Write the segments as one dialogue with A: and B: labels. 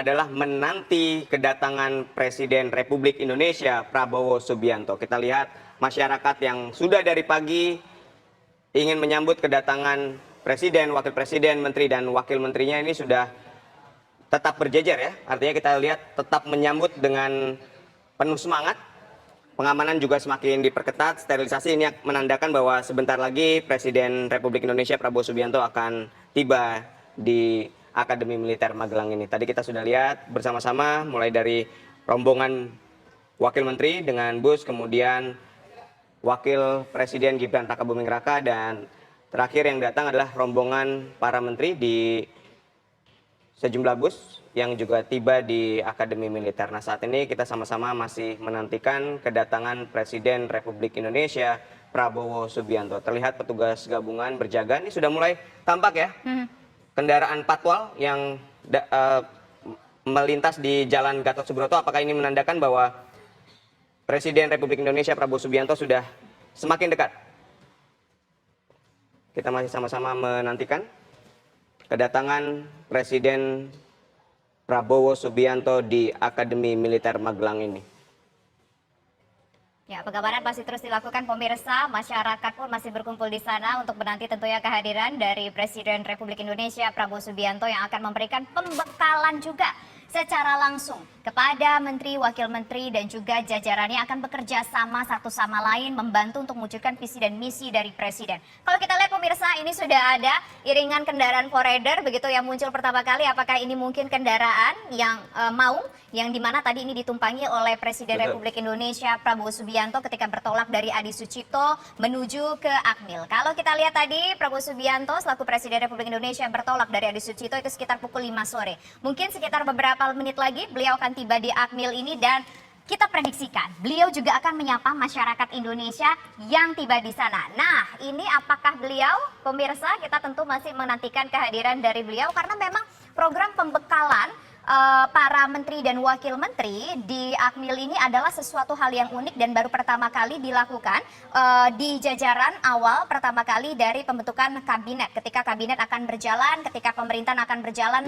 A: adalah menanti kedatangan Presiden Republik Indonesia Prabowo Subianto. Kita lihat masyarakat yang sudah dari pagi ingin menyambut kedatangan Presiden, Wakil Presiden, Menteri, dan Wakil Menterinya ini sudah tetap berjejer ya. Artinya kita lihat tetap menyambut dengan penuh semangat. Pengamanan juga semakin diperketat. Sterilisasi ini menandakan bahwa sebentar lagi Presiden Republik Indonesia Prabowo Subianto akan tiba di Akademi Militer Magelang ini. Tadi kita sudah lihat bersama-sama mulai dari rombongan Wakil Menteri dengan bus, kemudian Wakil Presiden Gibran Rakabuming Raka, dan terakhir yang datang adalah rombongan para menteri di sejumlah bus yang juga tiba di Akademi Militer. Nah, saat ini kita sama-sama masih menantikan kedatangan Presiden Republik Indonesia Prabowo Subianto. Terlihat petugas gabungan berjaga, ini sudah mulai tampak ya. Kendaraan patwal yang melintas di Jalan Gatot Subroto. Apakah ini menandakan bahwa Presiden Republik Indonesia Prabowo Subianto sudah semakin dekat? Kita masih sama-sama menantikan kedatangan Presiden Prabowo Subianto di Akademi Militer Magelang ini.
B: Ya, pengamanan masih terus dilakukan pemirsa, masyarakat pun masih berkumpul di sana untuk menanti tentunya kehadiran dari Presiden Republik Indonesia Prabowo Subianto yang akan memberikan pembekalan juga secara langsung kepada Menteri, Wakil Menteri, dan juga jajarannya akan bekerja sama satu sama lain membantu untuk mewujudkan visi dan misi dari Presiden. Kalau kita lihat pemirsa, ini sudah ada iringan kendaraan forader begitu yang muncul pertama kali. Apakah ini mungkin kendaraan yang maung yang dimana tadi ini ditumpangi oleh Presiden Republik Indonesia Prabowo Subianto ketika bertolak dari Adi Sucipto menuju ke Akmil. Kalau kita lihat tadi Prabowo Subianto selaku Presiden Republik Indonesia yang bertolak dari Adi Sucipto itu sekitar pukul 5 sore. Mungkin sekitar beberapa menit lagi beliau akan tiba di Akmil ini, dan kita prediksikan beliau juga akan menyapa masyarakat Indonesia yang tiba di sana. Nah, ini apakah beliau, pemirsa, kita tentu masih menantikan kehadiran dari beliau karena memang program pembekalan para menteri dan wakil menteri di Akmil ini adalah sesuatu hal yang unik dan baru pertama kali dilakukan di jajaran awal pertama kali dari pembentukan kabinet. Ketika kabinet akan berjalan, ketika pemerintahan akan berjalan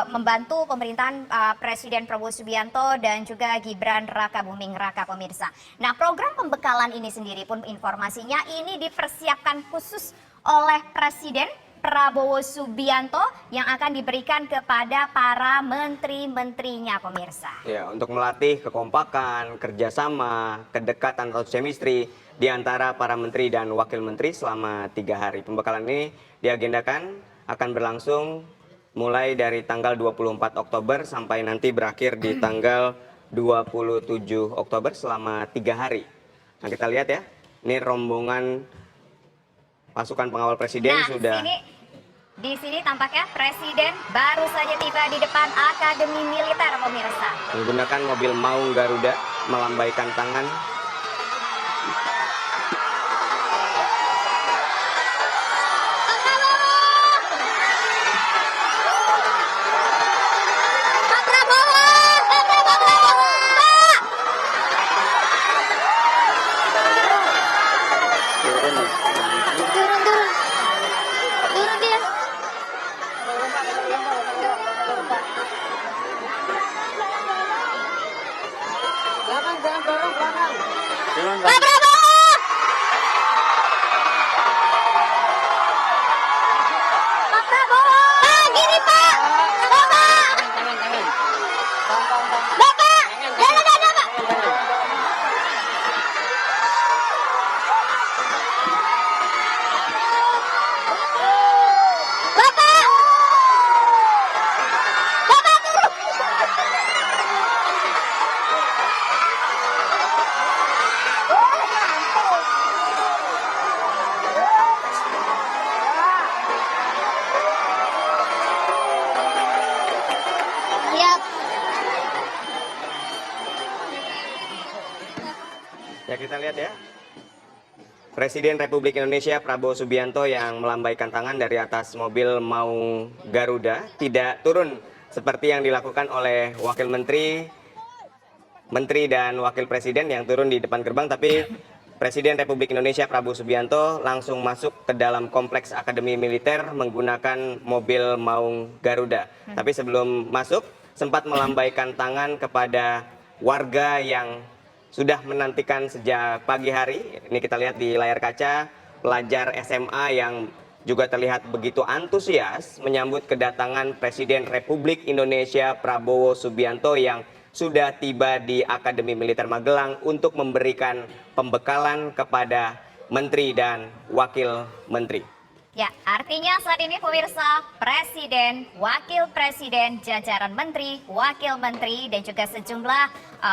B: membantu pemerintahan Presiden Prabowo Subianto dan juga Gibran Rakabuming Raka, pemirsa. Nah, program pembekalan ini sendiri pun informasinya ini dipersiapkan khusus oleh Presiden Prabowo Subianto yang akan diberikan kepada para menteri-menterinya, pemirsa.
A: Ya, untuk melatih kekompakan, kerjasama, kedekatan atau chemistry di antara para menteri dan wakil menteri selama 3 hari. Pembekalan ini diagendakan akan berlangsung mulai dari tanggal 24 Oktober sampai nanti berakhir di tanggal 27 Oktober selama 3 hari. Nah, kita lihat ya, ini rombongan pasukan pengawal Presiden sudah.
B: Di sini tampaknya Presiden baru saja tiba di depan Akademi Militer, pemirsa.
A: Menggunakan mobil maung Garuda, melambaikan tangan.
B: Pak Prabowo! Pak Prabowo! Pak, gini Pak! Bapak! Bapak! Jangan, Pak! Bapak! Bapak turun!
A: Ya, kita lihat ya. Presiden Republik Indonesia Prabowo Subianto yang melambaikan tangan dari atas mobil maung Garuda, tidak turun seperti yang dilakukan oleh Wakil Menteri, Menteri dan Wakil Presiden yang turun di depan gerbang, tapi Presiden Republik Indonesia Prabowo Subianto langsung masuk ke dalam kompleks Akademi Militer menggunakan mobil maung Garuda. Tapi sebelum masuk, sempat melambaikan tangan kepada warga yang sudah menantikan sejak pagi hari. Ini kita lihat di layar kaca, pelajar SMA yang juga terlihat begitu antusias menyambut kedatangan Presiden Republik Indonesia Prabowo Subianto yang sudah tiba di Akademi Militer Magelang untuk memberikan pembekalan kepada Menteri dan Wakil Menteri.
B: Ya, artinya saat ini pemirsa, Presiden, Wakil Presiden, jajaran Menteri, Wakil Menteri, dan juga sejumlah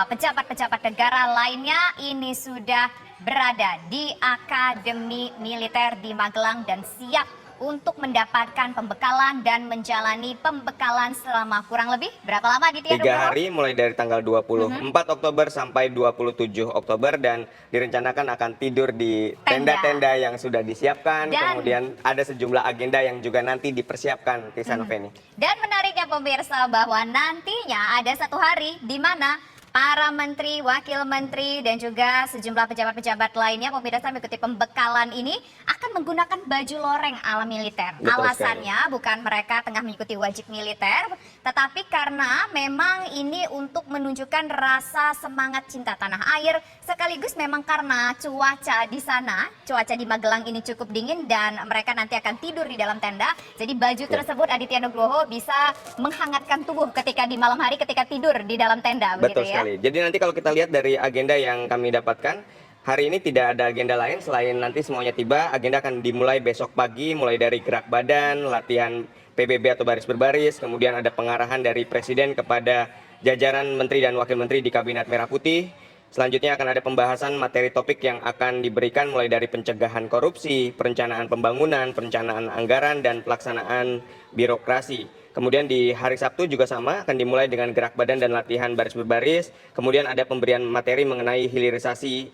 B: pejabat-pejabat negara lainnya ini sudah berada di Akademi Militer di Magelang dan siap untuk mendapatkan pembekalan dan menjalani pembekalan selama kurang lebih berapa lama Ditya?
A: 3 hari mulai dari tanggal 24 Oktober sampai 27 Oktober dan direncanakan akan tidur di tenda-tenda yang sudah disiapkan. Kemudian ada sejumlah agenda yang juga nanti dipersiapkan di sana, Feni.
B: Dan menariknya pemirsa bahwa nantinya ada satu hari di mana para menteri, wakil menteri, dan juga sejumlah pejabat-pejabat lainnya pemirsa mengikuti pembekalan ini akan menggunakan baju loreng ala militer.
A: Betul
B: Alasannya
A: sekali.
B: bukan mereka tengah mengikuti wajib militer, tetapi karena memang ini untuk menunjukkan rasa semangat cinta tanah air, sekaligus memang karena cuaca di sana, cuaca di Magelang ini cukup dingin dan mereka nanti akan tidur di dalam tenda. Jadi baju tersebut Aditya Nugroho bisa menghangatkan tubuh ketika di malam hari ketika tidur di dalam tenda.
A: Betul
B: Begitu ya?
A: sekali. Jadi nanti kalau kita lihat dari agenda yang kami dapatkan, hari ini tidak ada agenda lain selain nanti semuanya tiba. Agenda akan dimulai besok pagi, mulai dari gerak badan, latihan PBB atau baris berbaris, kemudian ada pengarahan dari Presiden kepada jajaran Menteri dan Wakil Menteri di Kabinet Merah Putih. Selanjutnya akan ada pembahasan materi topik yang akan diberikan mulai dari pencegahan korupsi, perencanaan pembangunan, perencanaan anggaran, dan pelaksanaan birokrasi. Kemudian di hari Sabtu juga sama, akan dimulai dengan gerak badan dan latihan baris berbaris. Kemudian ada pemberian materi mengenai hilirisasi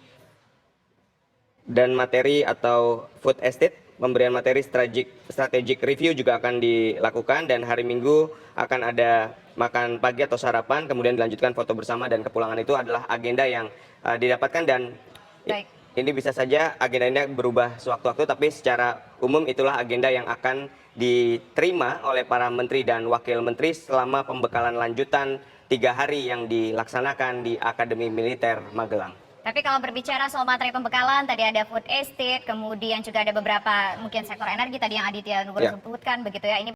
A: dan materi atau food estate. Pemberian materi strategic review juga akan dilakukan. Dan hari Minggu akan ada makan pagi atau sarapan, kemudian dilanjutkan foto bersama dan kepulangan. Itu adalah agenda yang didapatkan dan
B: Baik.
A: ini bisa saja agendanya berubah sewaktu-waktu, tapi secara umum itulah agenda yang akan diterima oleh para menteri dan wakil menteri selama pembekalan lanjutan 3 hari yang dilaksanakan di Akademi Militer Magelang.
B: Tapi kalau berbicara soal materi pembekalan, tadi ada food estate, kemudian juga ada beberapa mungkin sektor energi tadi yang Aditya Nugroho
A: Ya.
B: sebutkan begitu ya. Ini